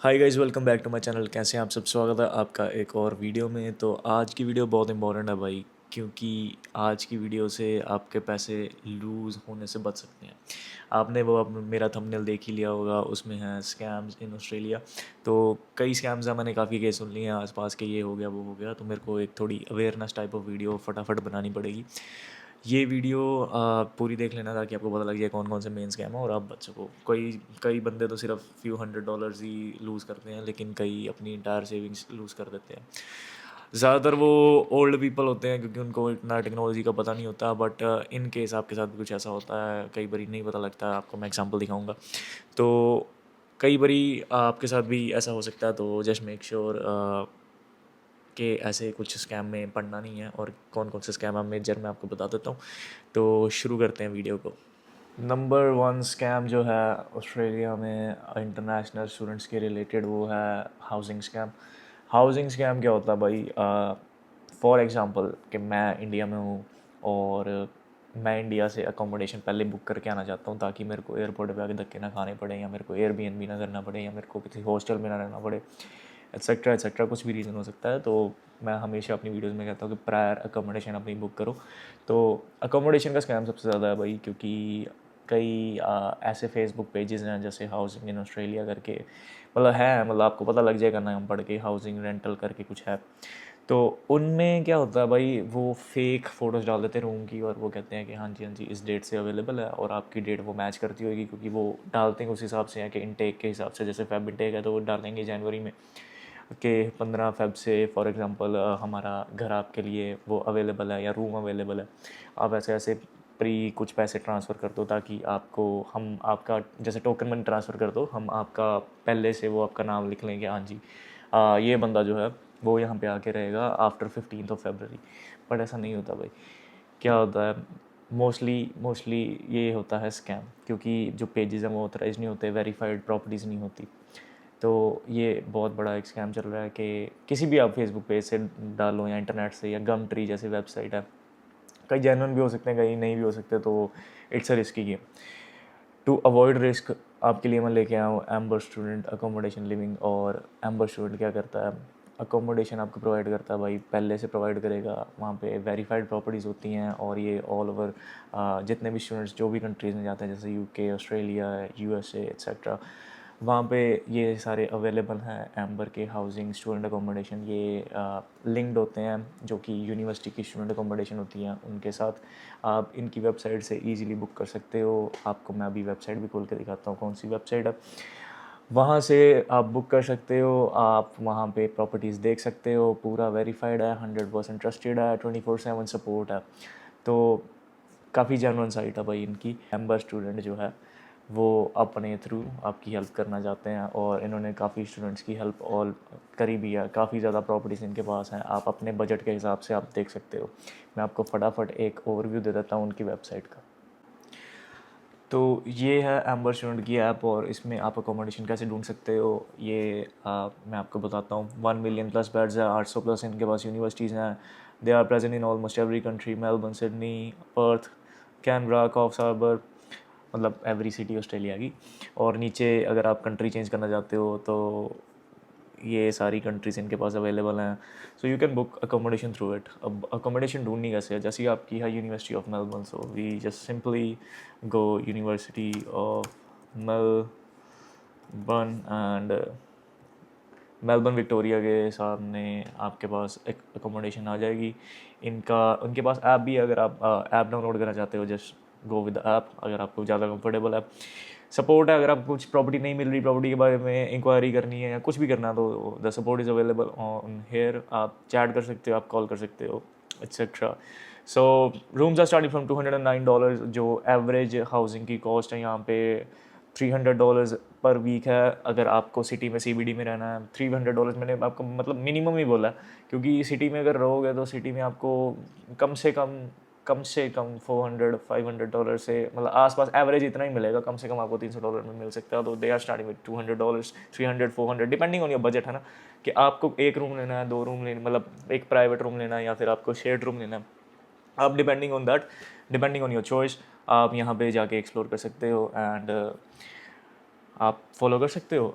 Hi guys, welcome back to my channel. कैसे हैं आप सब? स्वागत है आपका एक और वीडियो में। तो आज की वीडियो बहुत इंपॉर्टेंट है भाई, क्योंकि आज की वीडियो से आपके पैसे लूज़ होने से बच सकते हैं। आपने वो अब मेरा थंबनेल देख ही लिया होगा, उसमें है स्कैम्स इन ऑस्ट्रेलिया। तो कई स्कैम्स हैं, मैंने काफ़ी केस सुन लिए हैं आसपास के, ये हो गया वो हो गया। तो मेरे को एक थोड़ी अवेयरनेस टाइप ऑफ वीडियो फटाफट बनानी पड़ेगी। ये वीडियो पूरी देख लेना ताकि आपको पता लग जाए कौन कौन से मेन स्कैम है और आप बच सको। कई कई बंदे तो सिर्फ फ्यू $100 ही लूज़ करते हैं, लेकिन कई अपनी इंटायर सेविंग्स लूज़ कर देते हैं। ज़्यादातर वो ओल्ड पीपल होते हैं, क्योंकि उनको इतना टेक्नोलॉजी का पता नहीं होता। बट इन केस आपके साथ भी कुछ ऐसा होता है, कई बार नहीं पता लगता है आपको। मैं एग्जांपल दिखाऊंगा। तो कई बारी आपके साथ भी ऐसा हो सकता है, तो जस्ट मेक श्योर कि ऐसे कुछ स्कैम में पड़ना नहीं है। और कौन कौन से स्कैम है मेजर मैं आपको बता देता हूँ। तो शुरू करते हैं वीडियो को। नंबर वन स्कैम जो है ऑस्ट्रेलिया में इंटरनेशनल स्टूडेंट्स के रिलेटेड, वो है हाउसिंग स्कैम। हाउसिंग स्कैम क्या होता है भाई? फॉर एग्ज़ाम्पल कि मैं इंडिया में हूँ और मैं इंडिया से अकोमोडेशन पहले बुक करके आना चाहता हूँ, ताकि मेरे को एयरपोर्ट पे आके धक्के ना खाने पड़े, या मेरे को एयरबीएनबी ना करना पड़े, या मेरे को किसी हॉस्टल में ना रहना पड़े, एट्सेट्रा एट्सेट्रा। कुछ भी रीज़न हो सकता है। तो मैं हमेशा अपनी वीडियोज़ में कहता हूँ कि प्रायर अकोमोडेशन अपनी बुक करो। तो अकोमोडेशन का स्कैम सबसे ज़्यादा है भाई, क्योंकि कई ऐसे फेसबुक पेजेस हैं जैसे हाउसिंग इन ऑस्ट्रेलिया करके, मतलब है, मतलब आपको पता लग जाएगा नाम पढ़ के, हाउसिंग रेंटल करके कुछ है। तो उनमें क्या होता है भाई, वो फेक फ़ोटोज़ डाल देते हैं रूम की, और वो कहते हैं कि हाँ जी हाँ जी इस डेट से अवेलेबल है, और आपकी डेट वो मैच करती होगी, क्योंकि वो डालते हैं उस हिसाब से है कि इनटेक के हिसाब से। जैसे फेब इनटेक है तो वो डालेंगे जनवरी में कि 15 फेब से फॉर एग्ज़ाम्पल हमारा घर आपके लिए वो अवेलेबल है या रूम अवेलेबल है। आप ऐसे ऐसे प्री कुछ पैसे ट्रांसफ़र कर दो, ताकि आपको हम आपका जैसे टोकन मनी ट्रांसफ़र कर दो, हम आपका पहले से वो आपका नाम लिख लेंगे, हाँ जी ये बंदा जो है वो यहाँ पे आके रहेगा आफ्टर 15 फरवरी। बट ऐसा नहीं होता भाई। क्या होता है, मोस्टली ये होता है स्कैम, क्योंकि जो पेजेस हैं वो ऑथराइज नहीं होते, वेरीफाइड प्रॉपर्टीज़ नहीं होती। तो ये बहुत बड़ा एक स्कैम चल रहा है कि किसी भी आप फेसबुक पेज से डालो या इंटरनेट से, या गम ट्री जैसी वेबसाइट है, कई जेन्युइन भी हो सकते हैं, कई नहीं भी हो सकते। तो it's a risky game. To avoid risk आपके लिए मैं लेके आया हूँ एम्बर स्टूडेंट अकोमोडेशन लिविंग। और एम्बर स्टूडेंट क्या करता है, अकोमोडेशन आपको प्रोवाइड करता है भाई, पहले से प्रोवाइड करेगा। वहाँ पे वेरीफाइड प्रॉपर्टीज़ होती हैं, और ये ऑल ओवर जितने भी स्टूडेंट्स जो भी कंट्रीज़ में जाते हैं, जैसे यूके, ऑस्ट्रेलिया, यूएसए एट्सेट्रा, वहाँ पे ये सारे अवेलेबल हैं एम्बर के हाउसिंग स्टूडेंट अकोमोडेशन। ये लिंक्ड होते हैं जो कि यूनिवर्सिटी की स्टूडेंट अकोमोडेशन होती हैं उनके साथ। आप इनकी वेबसाइट से इजीली बुक कर सकते हो। आपको मैं अभी वेबसाइट भी खोल के दिखाता हूँ कौन सी वेबसाइट है। वहाँ से आप बुक कर सकते हो, आप वहाँ पे प्रॉपर्टीज़ देख सकते हो, पूरा वेरीफाइड है, 100% ट्रस्टेड है, 24/7 सपोर्ट है। तो काफ़ी जेन्युइन साइट है भाई इनकी। एम्बर स्टूडेंट जो है वो अपने थ्रू आपकी हेल्प करना चाहते हैं, और इन्होंने काफ़ी स्टूडेंट्स की हेल्प और करी भी है। काफ़ी ज़्यादा प्रॉपर्टीज़ इनके पास हैं, आप अपने बजट के हिसाब से आप देख सकते हो। मैं आपको फटाफट एक ओवरव्यू दे देता हूँ उनकी वेबसाइट का। तो ये है एम्बर स्टूडेंट की ऐप, और इसमें आप अकोमोडेशन कैसे ढूंढ सकते हो ये मैं आपको बताता हूँ। 1 मिलियन प्लस बेड्स है, 800 प्लस इनके पास यूनिवर्सिटीज़ हैं। They are present in almost every country, Melbourne, Sydney, Perth, Canberra, Coffs Harbour, मतलब एवरी सिटी ऑस्ट्रेलिया की। और नीचे अगर आप कंट्री चेंज करना चाहते हो तो ये सारी कंट्रीज इनके पास अवेलेबल हैं। So you can book accommodation through it. अब अकोमोडेशन ढूंढनी कैसे है? जैसे आपकी है University of Melbourne, so we just simply go University of Melbourne, and Melbourne Victoria के सामने आपके पास एक अकोमोडेशन आ जाएगी। उनके पास ऐप भी है, अगर आप ऐप डाउनलोड करना चाहते हो जस्ट गो विद ऐप, अगर आपको ज़्यादा कंफर्टेबल है। सपोर्ट है, अगर आपको कुछ प्रॉपर्टी नहीं मिल रही, प्रॉपर्टी के बारे में इंक्वायरी करनी है या कुछ भी करना है, तो the support is available on here. आप चैट कर सकते हो, आप कॉल कर सकते हो, etcetera. So rooms are starting from $209, जो एवरेज हाउसिंग की कॉस्ट है यहाँ पे $300 पर वीक है। अगर आपको सिटी में CBD में रहना है, $300 मैंने आपको मतलब मिनिमम ही बोला, क्योंकि सिटी में अगर रहोगे तो सिटी में आपको कम से कम $400-500 से, मतलब आसपास एवरेज इतना ही मिलेगा, कम से कम आपको $300 में मिल सकता है। तो they are starting with $200, 300, 400, depending on your budget, है ना, कि आपको एक रूम लेना है, दो रूम लेना, मतलब एक प्राइवेट रूम लेना है, या फिर आपको शेयर्ड रूम लेना है। आप depending on that, depending on your choice, आप यहाँ पे जाके एक्सप्लोर कर सकते हो। एंड आप फॉलो कर सकते हो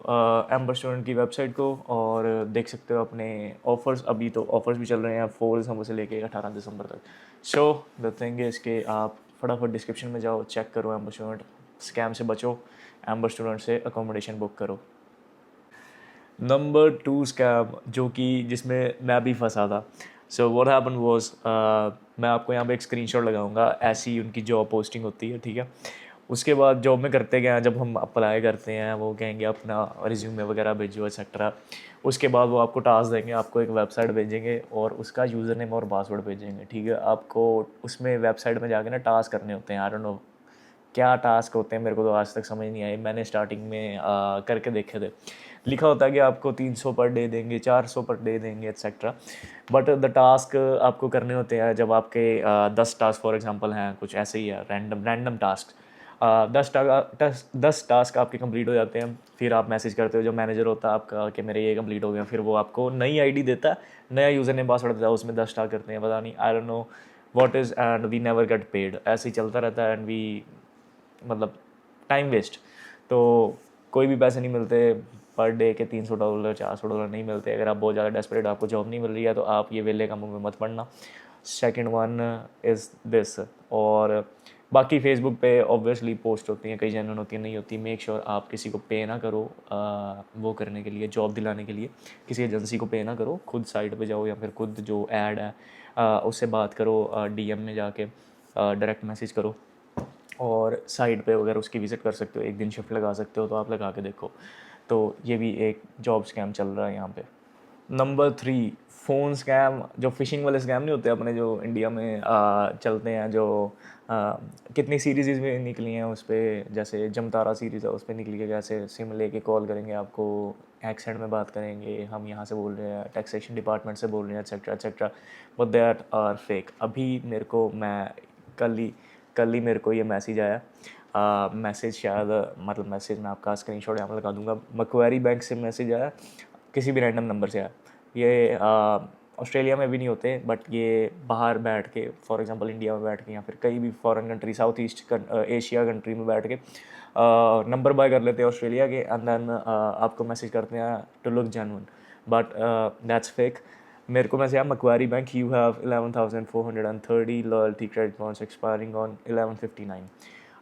एम्बर स्टूडेंट की वेबसाइट को, और देख सकते हो अपने ऑफ़र्स। अभी तो ऑफ़र्स भी चल रहे हैं 4 दिसंबर से लेके 18 दिसंबर तक। सो द थिंग इज़ कि आप फटाफट डिस्क्रिप्शन में जाओ, चेक करो एम्बर स्टूडेंट, स्कैम से बचो, एम्बर स्टूडेंट से अकोमोडेशन बुक करो। नंबर 2 स्कैम, जो कि जिसमें मैं भी फंसा था। सो व्हाट हैपेंड वाज, मैं आपको यहाँ पे एक स्क्रीनशॉट लगाऊंगा, ऐसी उनकी जॉब पोस्टिंग होती है, ठीक है। उसके बाद जॉब में करते क्या हैं, जब हम अप्लाई करते हैं वो कहेंगे अपना रिज्यूमे वगैरह भेजो एक्सेट्रा। उसके बाद वो आपको टास्क देंगे, आपको एक वेबसाइट भेजेंगे और उसका यूज़र नेम और पासवर्ड भेजेंगे, ठीक है। आपको उसमें वेबसाइट में जाके ना टास्क करने होते हैं। आई डोंट नो क्या टास्क होते हैं, मेरे को तो आज तक समझ नहीं आई। मैंने स्टार्टिंग में करके देखे थे। लिखा होता है कि आपको 300 पर डे देंगे, 400 पर डे देंगे एक्सेट्रा। बट द टास्क आपको करने होते हैं जब आपके 10 टास्क फॉर एग्जांपल हैं, कुछ ऐसे ही है, रैंडम टास्क। 10 टास्क आपके कंप्लीट हो जाते हैं, फिर आप मैसेज करते हो जो मैनेजर होता है आपका कि मेरे ये कंप्लीट हो गया। फिर वो आपको नई आईडी देता है, नया यूज़र नेम पासवर्ड देता है, उसमें 10 टास्क करते हैं, पता नहीं, I don't know what is, and we never get paid. ऐसे ही चलता रहता है एंड वी, मतलब टाइम वेस्ट। तो कोई भी पैसे नहीं मिलते पर डे के, $300 $400 नहीं मिलते। अगर आप बहुत ज़्यादा डेस्परेट, आपको जॉब नहीं मिल रही है, तो आप ये वेले कामों में मत पड़ना। Second one is this. और बाकी फेसबुक पे ऑब्वियसली पोस्ट होती हैं, कई जेन्युइन होती हैं, नहीं होती। मेक श्योर आप किसी को पे ना करो वो करने के लिए, जॉब दिलाने के लिए किसी एजेंसी को पे ना करो। खुद साइट पे जाओ या फिर खुद जो ऐड है उससे बात करो, डीएम में जाके डायरेक्ट मैसेज करो, और साइट पे अगर उसकी विज़िट कर सकते हो, एक दिन शिफ्ट लगा सकते हो तो आप लगा के देखो। तो ये भी एक जॉब स्कैम चल रहा है यहाँ पे। Number 3, phone scam. जो फ़िशिंग वाले स्कैम नहीं होते अपने, जो इंडिया में चलते हैं, जो कितनी सीरीज़ भी निकली हैं उस पर, जैसे जमतारा सीरीज़ है उस पर निकली है, कैसे सिम लेके कॉल करेंगे आपको, एक्सेंट में बात करेंगे, हम यहाँ से बोल रहे हैं, टैक्सेशन डिपार्टमेंट से बोल रहे हैं, etcetera etcetera, but that are fake. अभी मेरे को, मैं कल ही मेरे को ये मैसेज आया, मैसेज शायद, मतलब मैसेज मैं आपका स्क्रीनशॉट यहाँ पर लगा दूंगा। मक्वारी बैंक से मैसेज आया, किसी भी रैंडम नंबर से आया। ये ऑस्ट्रेलिया में भी नहीं होते, बट ये बाहर बैठ के, फॉर एग्जांपल इंडिया में बैठ के या फिर कई भी foreign country, south east Asia country में बैठ के नंबर बाय कर लेते हैं ऑस्ट्रेलिया के, एंड देन आपको मैसेज करते हैं to look genuine, but that's fake. मेरे को मैसेज आया, Macquarie bank, you have 11,430 loyalty credit points expiring on 11/59।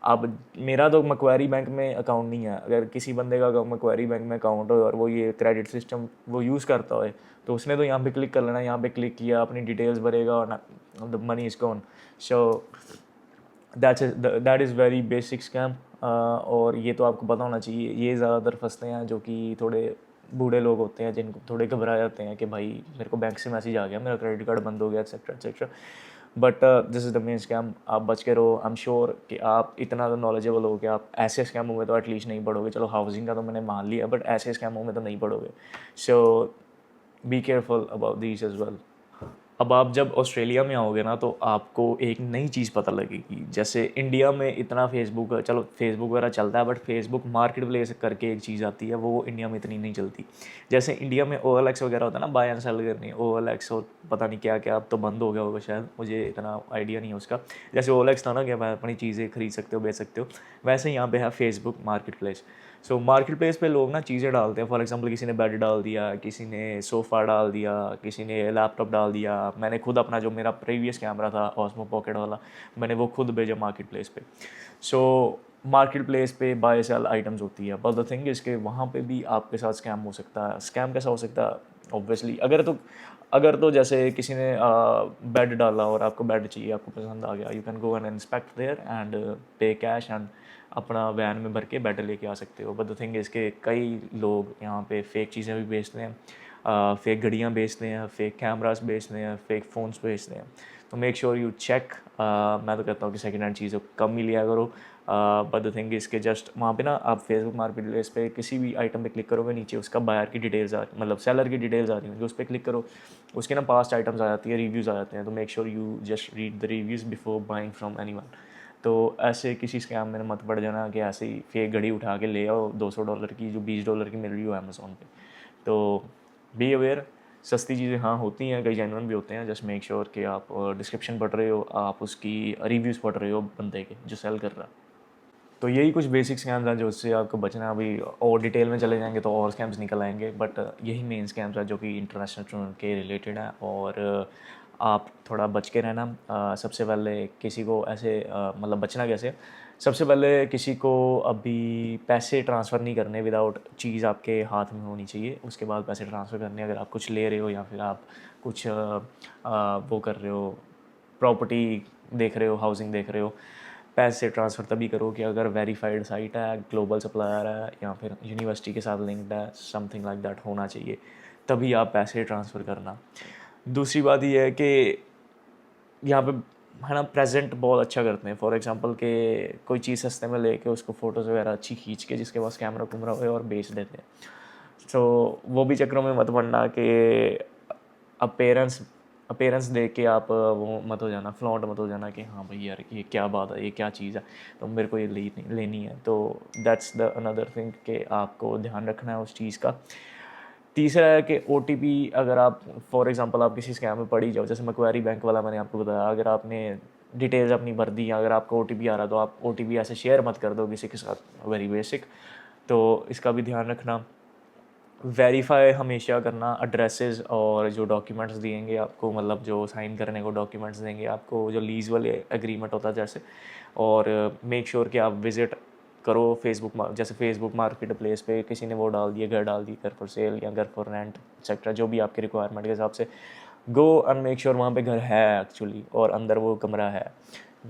अब मेरा तो मक्वारी बैंक में अकाउंट नहीं है। अगर किसी बंदे का मक्वारी बैंक में अकाउंट हो और वो ये क्रेडिट सिस्टम वो यूज़ करता है, तो उसने तो यहाँ पे क्लिक कर लेना, यहाँ पे क्लिक किया, अपनी डिटेल्स भरेगा और the money is gone. So that is very basic scam. और ये तो आपको पता होना चाहिए। ये ज़्यादातर फंसते हैं जो कि थोड़े बूढ़े लोग होते हैं, जिनको थोड़े घबरा जाते हैं कि भाई मेरे को बैंक से मैसेज आ गया, मेरा क्रेडिट कार्ड बंद हो गया, etcetera etcetera. But this is the main scam. आप बच के रहो। आई एम श्योर कि आप इतना तो नॉलेजेबल हो कि आप ऐसे स्कैमों में तो एटलीस्ट नहीं पड़ोगे। चलो हाउसिंग का तो मैंने मान लिया, बट ऐसे स्कैमों में तो नहीं पड़ोगे। So be careful about these as well. अब आप जब ऑस्ट्रेलिया में आओगे ना, तो आपको एक नई चीज़ पता लगेगी। जैसे इंडिया में इतना फेसबुक, चलो फेसबुक वगैरह चलता है, बट फेसबुक मार्केट प्लेस करके एक चीज़ आती है, वो इंडिया में इतनी नहीं चलती। जैसे इंडिया में OLX वगैरह होता है ना, बाय एंड सेल करनी है, OLX और पता नहीं क्या क्या, अब तो बंद हो गया होगा शायद, मुझे इतना आइडिया नहीं है उसका। जैसे OLX था ना कि मैं अपनी चीज़ें खरीद सकते हो, बेच सकते हो, वैसे यहाँ पे है Facebook market place. So market place पे लोग ना चीज़ें डालते हैं। फॉर एग्जांपल किसी ने बेड डाल दिया, किसी ने सोफ़ा डाल दिया, किसी ने लैपटॉप डाल दिया। मैंने खुद अपना जो मेरा प्रीवियस कैमरा था ऑस्मो पॉकेट वाला, मैंने वो खुद भेजा मार्केट प्लेस पे। सो मार्केट प्लेस पे बाय सेल आइटम्स होती है, बट द थिंग इज़ कि वहाँ पे भी आपके साथ स्कैम हो सकता है। स्कैम कैसा हो सकता है? ऑब्वियसली अगर तो जैसे किसी ने बेड डाला और आपको बेड चाहिए, आपको पसंद आ गया, you can go and inspect there and pay cash and अपना वैन में भर के बेड लेके आ सकते हो। बट द थिंग इज़ के कई लोग यहाँ पे फ़ेक चीज़ें भी बेचते हैं, फ़ेक घड़ियाँ बेचते हैं, फ़ेक कैमरास बेचते हैं, फ़ेक फ़ोन्स बेचते हैं। तो मेक श्योर यू चेक। मैं तो कहता हूँ कि सेकेंड हैंड चीज़ें कम ही लिया करो। बट द थिंग इज़ के जस्ट वहाँ पे ना आप फेसबुक मार्केट प्लेस पे किसी भी आइटम पे क्लिक करोगे, नीचे उसका बायर की डिटेल्स मतलब सेलर की डिटेल्स आ रही होंगी, उस पर क्लिक करो, उसके ना पास्ट आइटम्स आ जाती है, रिव्यूज़ आ जाते हैं। तो make sure you just read the reviews before buying from anyone. तो ऐसे किसी स्कैम में मत पड़ जाना कि ऐसे ही फेक घड़ी उठा के ले आओ $200 की, जो $20 की मिल रही हो अमेज़ोन पे। तो बी अवेयर। सस्ती चीज़ें हाँ होती हैं, कई जेन्युइन भी होते हैं। जस्ट मेक श्योर कि आप डिस्क्रिप्शन पढ़ रहे हो, आप उसकी रिव्यूज़ पढ़ रहे हो बंदे के जो सेल कर रहा है। तो यही कुछ बेसिक स्कैम्स हैं जो उससे आपको बचना है। अभी और डिटेल में चले जाएंगे तो और स्कैम्स निकल आएंगे, बट यही मेन स्कैम्स हैं जो कि इंटरनेशनल स्टूडेंट के रिलेटेड है। और आप थोड़ा बच के रहना। सबसे पहले किसी को ऐसे मतलब बचना कैसे, सबसे पहले किसी को अभी पैसे ट्रांसफ़र नहीं करने विदाउट चीज़ आपके हाथ में होनी चाहिए। उसके बाद पैसे ट्रांसफ़र करने, अगर आप कुछ ले रहे हो या फिर आप कुछ वो कर रहे हो, प्रॉपर्टी देख रहे हो, हाउसिंग देख रहे हो, पैसे ट्रांसफ़र तभी करो कि अगर वेरीफाइड साइट है, ग्लोबल सप्लायर है या फिर यूनिवर्सिटी के साथ लिंक्ड है, समथिंग लाइक दैट होना चाहिए, तभी आप पैसे ट्रांसफ़र करना। दूसरी बात ये है कि यहाँ पे है ना प्रेजेंट बहुत अच्छा करते हैं। फॉर एग्जांपल के कोई चीज़ सस्ते में लेके उसको फ़ोटोज़ वगैरह अच्छी खींच के जिसके पास कैमरा कुमरा हो और बेच देते हैं। तो वो भी चक्रों में मत पड़ना कि अपेरेंस अपेरेंस देख के आप वो मत हो जाना, फ्लॉन्ट मत हो जाना कि हाँ भाई यार ये क्या बात है, ये क्या चीज़ है, तो मेरे को ये लेनी है। तो दैट्स द अनदर थिंग कि आपको ध्यान रखना है उस चीज़ का। तीसरा है कि ओटीपी, अगर आप फॉर एग्जांपल आप किसी स्कैम में पड़ ही जाओ, जैसे मैक्वारी बैंक वाला मैंने आपको बताया, अगर आपने डिटेल्स अपनी भर दी, अगर आपको ओटीपी आ रहा तो आप ओटीपी ऐसे शेयर मत कर दो किसी के साथ, वेरी बेसिक। तो इसका भी ध्यान रखना। वेरीफाई हमेशा करना एड्रेसेस और जो डॉक्यूमेंट्स दिएंगे आपको, मतलब जो साइन करने को डॉक्यूमेंट्स देंगे आपको, जो लीज वाले एग्रीमेंट होता है जैसे। और मेक श्योर कि आप विज़िट करो फेसबुक, जैसे फेसबुक मार्केट प्लेस पे किसी ने वो डाल दिया, घर फॉर सेल या घर फॉर रेंट एक्सेट्रा, जो भी आपके रिक्वायरमेंट के हिसाब से, गो एंड मेक श्योर वहाँ पे घर है एक्चुअली और अंदर वो कमरा है।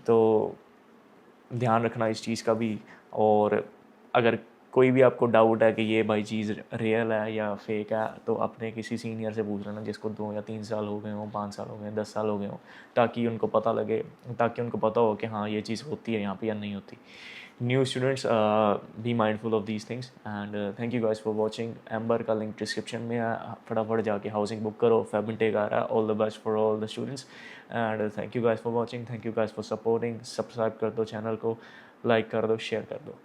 तो ध्यान रखना इस चीज़ का भी। और अगर कोई भी आपको डाउट है कि ये भाई चीज़ रियल है या फेक है, तो अपने किसी सीनियर से पूछ लेना जिसको 2 या 3 साल हो गए हों, 5 साल हो गए, 10 साल हो गए हों, ताकि उनको पता लगे, ताकि उनको पता हो कि हाँ ये चीज़ होती है यहाँ पे या नहीं होती। New students, be mindful of these things and thank you guys for watching. Amber का लिंक डिस्क्रिप्शन में है, फटाफट जाके हाउसिंग बुक करो, फेब इनटेक आ रहा है। All the best for all the students and thank you guys for watching, thank you guys for supporting. Subscribe कर दो चैनल को, लाइक कर दो, शेयर कर दो।